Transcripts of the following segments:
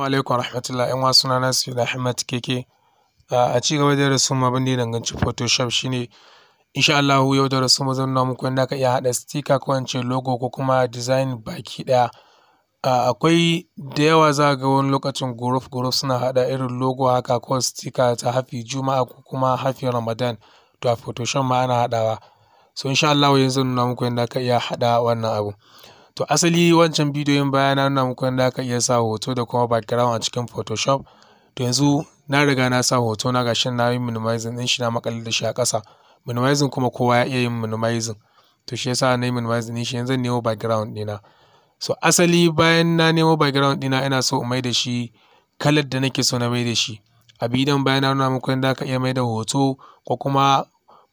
Assalamu alaikum warahmatullahi ƴan uwa, sunana Ahmad keke. A ci gaba da darasin mu abin da ya danganci Photoshop shine insha Allahu yau darasin mu zan nuna muku yadda aka iya haɗa sticker ko in ce logo ko kuma design baki ɗaya. Akwai da yawa za ga wani lokacin group suna haɗa irin logo haka ko sticker ta happy Juma'a ko kuma happy Ramadan, to a Photoshop ma ana haɗawa. So insha Allahu yanzu zan nuna muku yadda aka iya haɗa wannan abu. To asali wancan bidiyon baya na nuna muku yadda aka iya sa hoto da kuma background a cikin Photoshop. To yanzu na riga na sa hoto na gashi na yi minimizing ɗin shi na maƙale da shi a ƙasa. Minimizing kuma kowa ya iya yin minimizing. To shi yasa na yi minimizing ɗin shi, yanzu zan nemo background ɗina. So asali bayan na nemo background ɗina ina so in mai da shi kalar da nake so na mai da shi. A bidiyon baya na nuna muku yadda aka iya mai da hoto ko kuma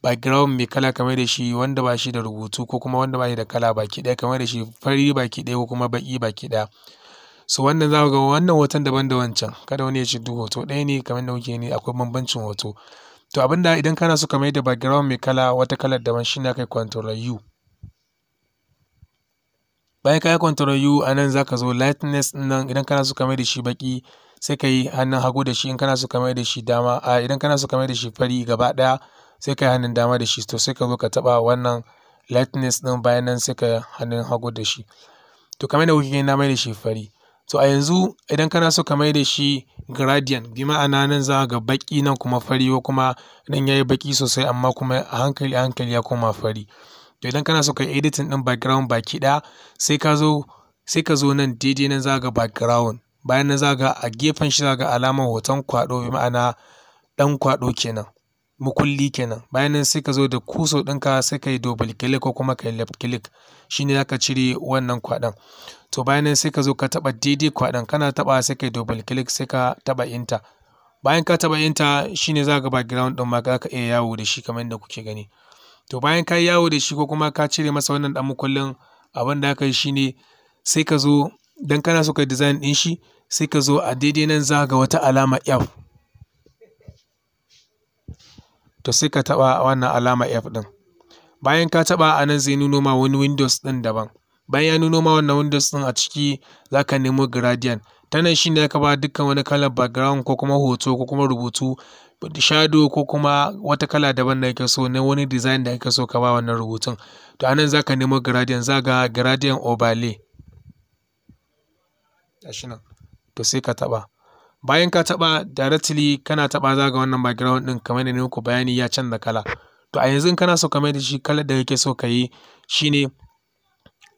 background mai kala ka mai da shi wanda ba shi da rubutu ko kuma wanda ba shi da kala baki ɗaya, ka mai da shi fari baki ɗaya ko kuma baƙi baki ɗaya. So wannan za ku ga wannan hoton daban da wancan, kada wani ya ce duk hoto ɗaya ne kamar da kuke gani, akwai bambancin hoto. To abinda idan kana so ka mai da background mai kala wata kalar daban shine aka yi Ctrl U. Bayan ka yi Ctrl U a nan za ka zo lightness ɗin nan, idan kana so ka mai da shi baƙi sai ka yi hannun hagu da shi, in kana so ka mai da shi dama, idan kana so ka mai da shi fari gaba ɗaya sai ka yi hannun dama da shi. To sai ka zo ka taɓa wannan lightness ɗin, bayan nan sai ka yi hannun hagu da shi. To kamar da kuke gani na mai da shi fari. To a yanzu idan kana so ka mai da shi gradient, bi ma'ana nan za ga baƙi nan kuma fari, ko kuma nan ya yi baƙi sosai amma kuma a hankali ya koma fari. To idan kana so ka yi editing ɗin background baki ɗaya sai ka zo nan daidai nan za ga background. Bayan nan za ga a gefen shi za ga alamar hoton kwaɗo, bi ma'ana ɗan kwaɗo kenan, mukulli kenan. Bayan nan sai ka zo da kuso ɗinka sai ka yi double click ko kuma ka yi left click, shine za ka cire wannan kwaɗon. To bayan nan sai ka zo ka taɓa daidai kwaɗon, kana taɓa sai ka yi double click sai ka taɓa enter. Bayan ka taɓa enter shine za ga background ɗin ma za ka iya yawo da shi kamar yadda kuke gani. To bayan ka yi yawo da shi ko kuma ka cire masa wannan ɗan mukullin, abin da aka yi shine sai ka zo, dan kana so ka design ɗin shi sai ka zo a daidai nan za ga wata alama F. To sai ka taɓa wannan alama F ɗin. Bayan ka taɓa a nan zai nuno ma wani windows ɗin daban. Bayan ya nuno ma wannan windows ɗin a ciki za ka nemo gradient. Ta nan shine za ka ba dukkan wani kalar background ko kuma hoto ko kuma rubutu, shadow ko kuma wata kala daban da kake so na wani design da kake so ka ba wannan rubutun. To a nan za ka nemo gradient, za ga gradient overlay. Gashi nan. To sai ka taɓa. Bayan ka taɓa directly kana taɓa za ga wannan background ɗin kamar da na muku bayani ya canza kala. To a yanzu in kana so ka mai da shi kalar da kake so ka yi shine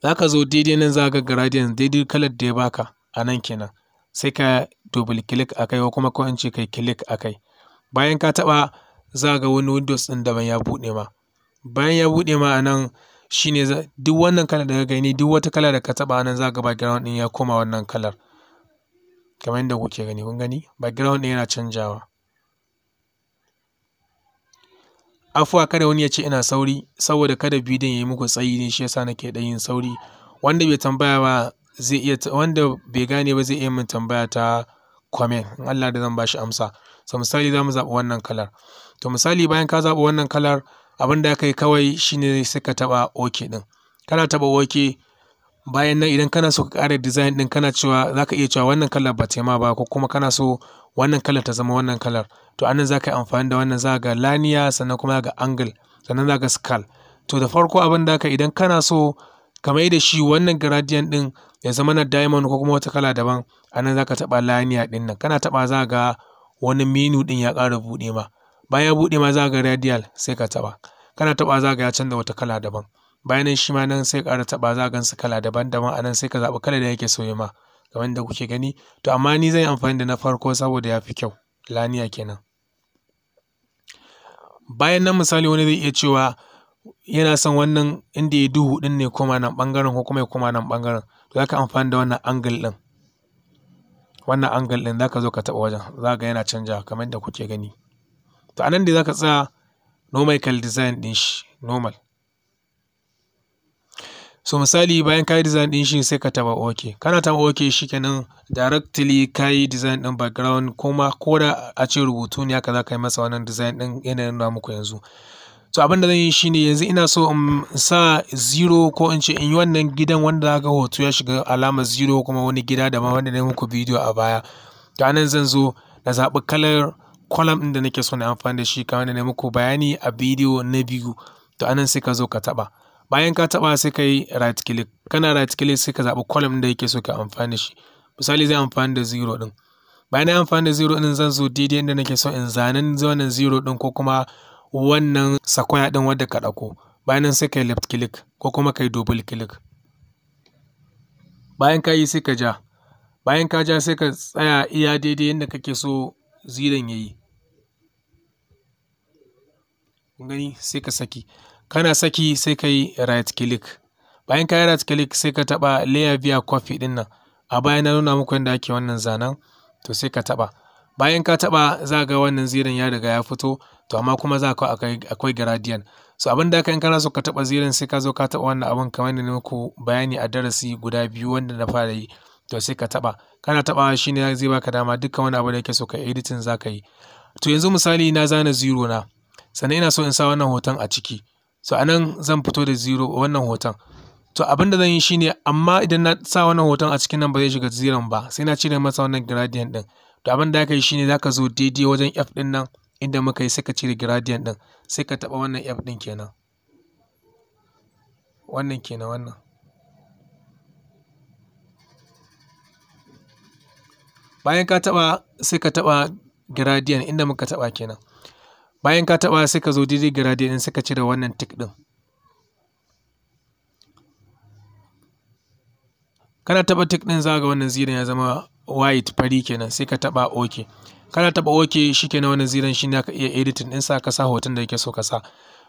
za ka zo daidai nan za ga gradient daidai kalar da ya baka a nan kenan. Sai ka double click a kai ko kuma ko in ce kai click a kai. Bayan ka taɓa za ga wani windows ɗin daban ya buɗe ma. Bayan ya buɗe ma a nan shine duk wannan kalar da ka gani, duk wata kala da ka taɓa a nan za ga background ɗin ya koma wannan kalar. Kamar yadda kuke gani, kun gani background ɗin yana canjawa. Afuwa kada wani ya ce ina sauri, saboda kada bidiyon ya yi muku tsayi ne shi yasa nake ɗan yin sauri. Wanda bai tambaya ba zai iya, wanda bai gane ba zai iya min tambaya ta comment, in Allah da zan ba shi amsa. So misali za mu zaɓi wannan kalar. To misali bayan ka zaɓi wannan kalar abin da aka yi kawai shine sai ka taɓa OK ɗin. Kana taɓa OK, bayan nan idan kana so ka ƙara design ɗin kana cewa za ka iya cewa wannan kalar ba ta ma ba, ko kuma kana so wannan kalar ta zama wannan kalar. To anan za ka yi amfani da wannan, za ga laniya sannan kuma ga angle sannan za ga scale. To da farko abin da idan kana so ka mai da shi wannan gradient ɗin ya zama na diamond ko kuma wata kala daban, anan za ka taɓa laniya ɗin nan. Kana taɓa za ga wani menu ɗin ya ƙara buɗe ma. Bayan ya buɗe ma za ga radial sai ka taɓa. Kana taɓa za ga ya canza wata kala daban. Bayan nan shi ma nan sai ƙara taɓa za gan su kala daban-daban, anan sai ka zaɓi kalar da yake so ya ma kamar yadda kuke gani. To amma ni zan yi amfani da na farko saboda ya fi kyau, laniya kenan. Bayan nan misali wani zai iya cewa yana son wannan inda ya duhu ɗin ne koma nan ɓangaren ko kuma ya koma nan ɓangaren. To za ka amfani da wannan angle ɗin. Wannan angle ɗin za ka zo ka taɓa wajen, za ga yana canjawa kamar yadda kuke gani. To anan dai za ka tsaya normal design ɗin shi, normal. So misali bayan ka yi design ɗin shi sai ka taɓa OK. Kana taɓa OK shikenan directly ka yi design ɗin background, kuma ko da a ce rubutu ne haka za ka yi masa wannan design ɗin yana nuna muku yanzu. So abin da zan yi shine yanzu ina so in sa 0 ko in ce in yi wannan gidan wanda za ga hoto ya shiga alamar 0 kuma wani gida daban wanda na yi muku bidiyo a baya. To anan zan zo na zaɓi kalar column ɗin da nake so na amfani da shi kamar da na yi muku bayani a bidiyo na biyu. To anan sai ka zo ka taɓa. Bayan ka taɓa sai ka yi right click. Kana right click sai ka zaɓi column ɗin da yake so ka amfani da shi. Misali zan amfani da 0 ɗin. Bayan na amfani da 0 ɗin zan zo daidai inda nake so in zanen wannan 0 ɗin ko kuma wannan sakwaya ɗin wadda ka ɗauko. Bayan nan sai ka yi left click ko kuma ka yi double click. Bayan ka yi sai ka ja. Bayan ka ja sai ka tsaya iya daidai yadda kake so ziran ya yi. Kun gani sai ka saki. Kana saki sai ka yi right click. Bayan ka yi right click sai ka taɓa layer via copy ɗin nan. A baya na nuna muku yadda ake wannan zanen. To sai ka taɓa. Bayan ka taɓa za ga wannan ziran ya riga ya fito. To amma kuma za ka akwai gradient. So abin da aka in kana so ka taɓa ziran sai ka zo ka taɓa wannan abin kamar yadda na muku bayani a darasi guda biyu wanda na fara yi. To sai ka taɓa. Kana taɓawa shine zai baka dama dukkan wani abu da yake so ka editing za ka yi. To yanzu misali na zana 0 na. Sannan ina so in sa wannan hoton a ciki. So anan zan fito da 0 wannan hoton. To abin da zan yi shine amma idan na sa wannan hoton a cikin nan ba zai shiga ziran ba sai na cire masa wannan gradient ɗin. To abin da aka yi shine za ka zo daidai wajen F ɗin nan inda muka yi sai ka cire gradient ɗin sai ka taɓa wannan F ɗin kenan. Wannan kenan wannan. Bayan ka taɓa sai ka taɓa gradient inda muka taɓa kenan. Bayan ka taɓa sai ka zo daidai gradient ɗin sai ka cire wannan tick ɗin. Kana taɓa tick ɗin za ga wannan ziran ya zama white fari kenan sai ka taɓa OK. Kana taɓa OK shikenan wannan ziran shine aka iya editing ɗinsa ka sa hoton da yake so ka sa.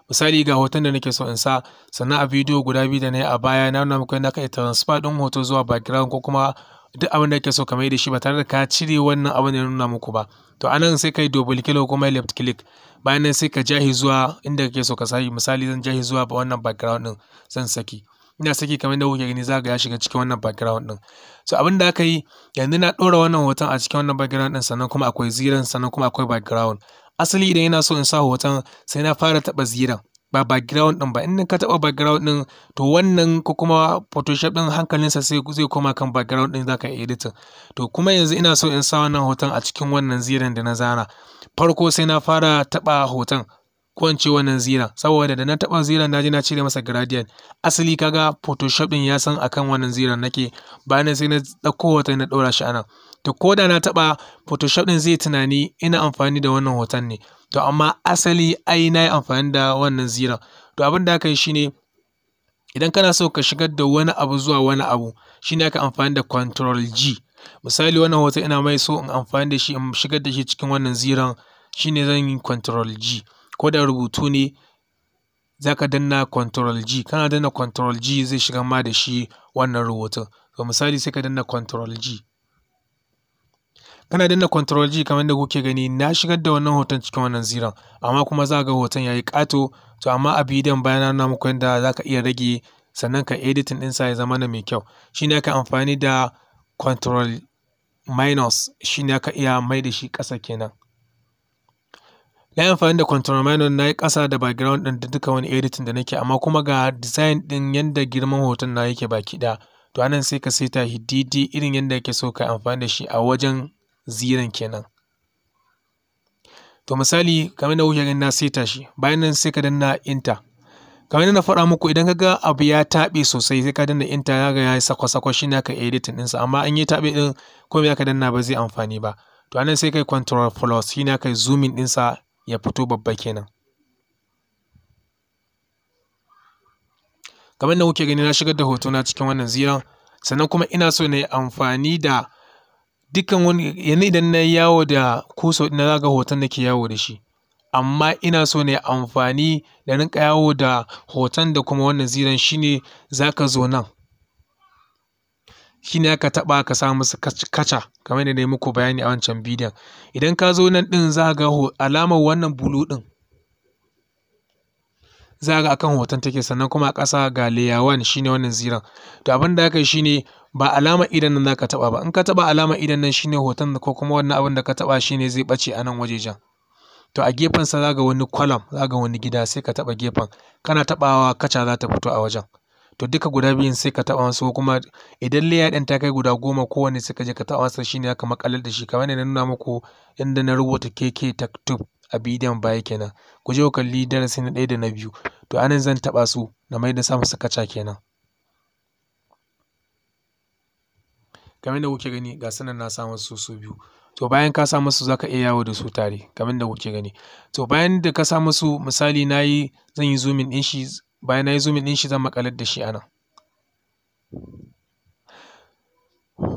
Misali ga hoton da nake so in sa sannan a bidiyo guda biyu da na yi a baya na nuna muku yadda aka iya transfer ɗin hoto zuwa background ko kuma duk abin da kake so ka mai da shi ba tare da ka cire wannan abin da ya nuna muku ba. To anan sai ka yi double click ko kuma left click. Bayan nan sai ka jahi zuwa inda kake so ka saki. Misali zan jahi zuwa wannan background ɗin zan saki. Ina saki kamar yadda kuke gani za ga ya shiga cikin wannan background ɗin. So abin da aka yi yanzu na ɗora wannan hoton a cikin wannan background ɗin sannan kuma akwai ziran sannan kuma akwai background. Asali idan ina so in sa hoton sai na fara taɓa ziran ba background ɗin ba. In ka taɓa background ɗin to wannan ko kuma Photoshop ɗin hankalinsa sai zai koma kan background ɗin za ka yi editing. To kuma yanzu ina so in sa wannan hoton a cikin wannan ziran da na zana. Farko sai na fara taɓa hoton ko in ce wannan ziran saboda da na taɓa ziran na je na cire masa gradient. Asali kaga Photoshop ɗin ya san akan wannan ziran nake bayan sai na ɗauko hoton na ɗora shi anan. To ko da na taɓa Photoshop ɗin zai tunani ina amfani da wannan hoton ne. To amma asali ai na yi amfani da wannan ziran. To abin da aka yi shine idan kana so ka shigar da wani abu zuwa wani abu shine aka amfani da Ctrl G. Misali wannan hoton ina mai so in amfani da shi in shigar da shi cikin wannan ziran shine zan yi Ctrl G. Ko da rubutu ne za ka danna Ctrl G. Kana danna Ctrl G zai shigar ma da shi wannan rubutun. To misali sai ka danna Ctrl G. Kana danna Ctrl G kamar da kuke gani na shigar da wannan hoton cikin wannan ziran amma kuma za ga hoton yayi ƙato. To amma a bidiyon bayan na nuna muku yadda za ka iya rage sannan ka editing ɗinsa ya zama na mai kyau. Shine aka amfani da Ctrl minus shine aka iya mai da shi ƙasa kenan. Na yi amfani da Ctrl minus na yi ƙasa da background ɗin da duka wani editing da nake amma kuma ga design ɗin yadda girman hoton na yake baki ɗaya. To anan sai ka saita shi daidai irin yadda kake so ka amfani da shi a wajen ziran kenan. To misali kamar da kuke gani na saita shi bayan nan sai ka danna enter. Kamar yadda na faɗa muku idan ka ga abu ya taɓe sosai sai ka danna enter ya ga ya yi sako-sako shine aka editing ɗinsa amma an yi taɓe ɗin ko me aka danna ba zai amfani ba. To anan sai kai Ctrl plus shine aka zooming ɗinsa ya fito babba kenan. Kamar da kuke gani na shigar da hotona cikin wannan ziran sannan kuma ina so na yi amfani da dukkan wani yanzu idan na yi yawo da kuso na za ga hoton nake yawo da shi. Amma ina so na yi amfani da rinƙa yawo da hoton da kuma wannan ziran shine za ka zo nan. Shine aka taɓa ka sa musu kaca kamar yadda na yi muku bayani a wancan bidiyon. Idan ka zo nan ɗin za ga alamar wannan blue ɗin. Za ga akan hoton take sannan kuma a ƙasa ga layer 1 shine wannan ziran. To abin da aka yi shine ba alamar idan nan za ka taɓa ba. In ka taɓa alamar idan nan shine hoton ko kuma wannan abin da ka taɓa shine zai ɓace a nan wajejen. to a gefensa za ga wani kwalam, za ga wani gida, sai ka taɓa gefen, kana taɓawa kaca za ta fito a wajen. To duka guda biyun sai ka taɓa masu, ko kuma idan layer ɗin ta kai guda 10 kowanne sai ka je ka taɓa masa, shine aka maƙalar da shi kamar yadda na nuna muku inda na rubuta keke Techtube a bidiyon baya kenan. Ku je ku kalli darasi na 1 da na 2. To anan zan taɓa su na mai da sa musu kaca kenan. Kamar yadda kuke gani ga su nan na sa musu su biyu. To bayan ka sa musu za ka iya yawo da su tare kamar yadda kuke gani. To bayan da ka sa musu, misali zan yi zooming ɗin shi, bayan na yi zooming ɗin shi zan maƙalar da shi anan.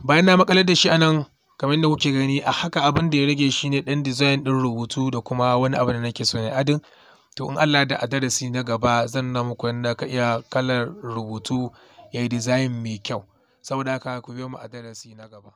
Bayan na maƙalar da shi anan kamar yadda kuke gani, a haka abin da ya rage shi ne ɗan design ɗin rubutu da kuma wani abu da nake so na adin. To in Allah da a darasi na gaba zan nuna muku yadda ka iya kalar rubutu ya yi design mai kyau. Saboda haka ku biyo mu a darasi na gaba.